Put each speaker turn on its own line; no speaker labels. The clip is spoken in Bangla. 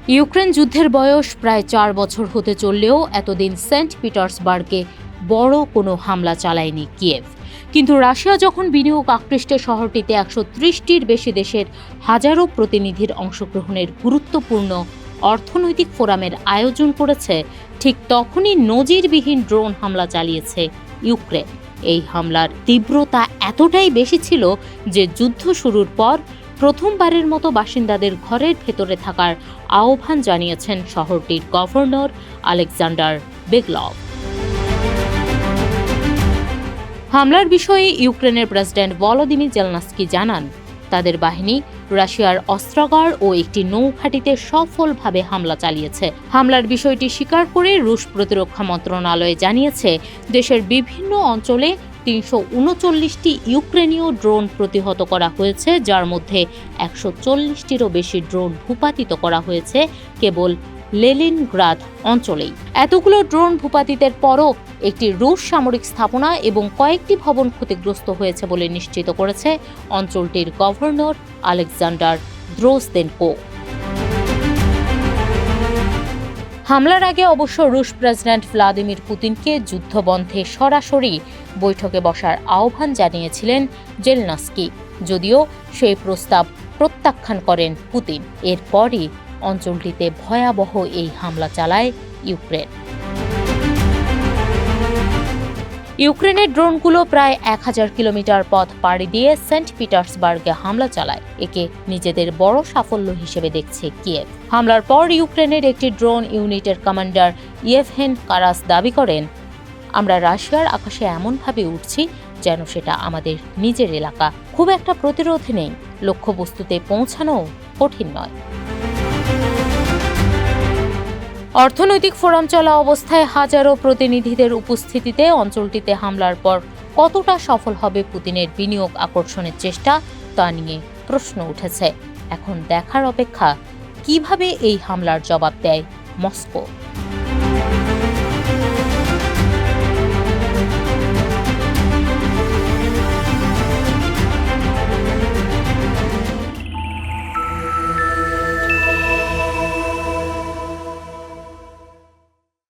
ইউক্রেন যুদ্ধের বয়স প্রায় ৪ বছর হতে চললেও এতদিন সেন্ট পিটার্সবার্গে বড় কোনো হামলা চালায়নি কিয়েভ। কিন্তু রাশিয়া যখন বিনিয়োগ আকৃষ্ট শহরটিতে ১৩০টির বেশি দেশের হাজারো প্রতিনিধির অংশগ্রহণের গুরুত্বপূর্ণ অর্থনৈতিক ফোরামের আয়োজন করেছে, ঠিক তখনই নজিরবিহীন ড্রোন হামলা চালিয়েছে ইউক্রেন। এই হামলার তীব্রতা এতটাই বেশি ছিল যে যুদ্ধ শুরুর পর প্রথমবারের মতো বাসিন্দাদের ঘরের ভেতরে থাকার আহ্বান জানিয়েছেন শহরটির গভর্নর আলেকজান্ডার বেগলভ। হামলার বিষয়ে ইউক্রেনের প্রেসিডেন্ট ভলোদিমির জেলনাস্কি জানান, তাদের বাহিনী রাশিয়ার অস্ত্রাগার ও একটি নৌঘাঁটিতে সফলভাবে হামলা চালিয়েছে। হামলার বিষয়টি স্বীকার করে রুশ প্রতিরক্ষা মন্ত্রণালয় জানিয়েছে, দেশের বিভিন্ন অঞ্চলে ৩৩৯টি ইউক্রেনীয় ড্রোন প্রতিহত করা হয়েছে, যার মধ্যে ১৪০টিরও বেশি ড্রোন ভূপাতিত করা হয়েছে কেবল লেনিনগ্রাদ অঞ্চলেই। এতগুলো ড্রোন ভূপাতিতের পরও একটি রুশ সামরিক স্থাপনা এবং কয়েকটি ভবন ক্ষতিগ্রস্ত হয়েছে বলে নিশ্চিত করেছে অঞ্চলটির গভর্নর আলেকজান্ডার দ্রোজদেনকো। হামলার আগে অবশ্য রুশ প্রেসিডেন্ট ভ্লাদিমির পুতিনকে যুদ্ধবন্ধে সরাসরি বৈঠকে বসার আহ্বান জানিয়েছিলেন জেলনাস্কি, যদিও সেই প্রস্তাব প্রত্যাখ্যান করেন পুতিন। এরপরই অঞ্চলটিতে ভয়াবহ এই হামলা চালায় ইউক্রেন। ইউক্রেনের ড্রোনগুলো প্রায় ১,০০০ কিলোমিটার পথ পাড়ি দিয়ে সেন্ট পিটার্সবার্গে হামলা চালায়। একে নিজেদের বড় সাফল্য হিসেবে দেখছে কিয়েভ। হামলার পর ইউক্রেনের একটি ড্রোন ইউনিটের কমান্ডার ইয়েভহেন কারাস দাবি করেন, আমরা রাশিয়ার আকাশে এমনভাবে উঠছি যেন সেটা আমাদের নিজের এলাকা। খুব একটা প্রতিরোধ নেই, লক্ষ্যবস্তুতে পৌঁছানো কঠিন নয়। অর্থনৈতিক ফোরাম চলা অবস্থায় হাজারো প্রতিনিধিদের উপস্থিতিতে অঞ্চলটিতে হামলার পর কতটা সফল হবে পুতিনের বিনিয়োগ আকর্ষণের চেষ্টা, তা নিয়ে প্রশ্ন উঠেছে। এখন দেখার অপেক্ষা কিভাবে এই হামলার জবাব দেয় মস্কো।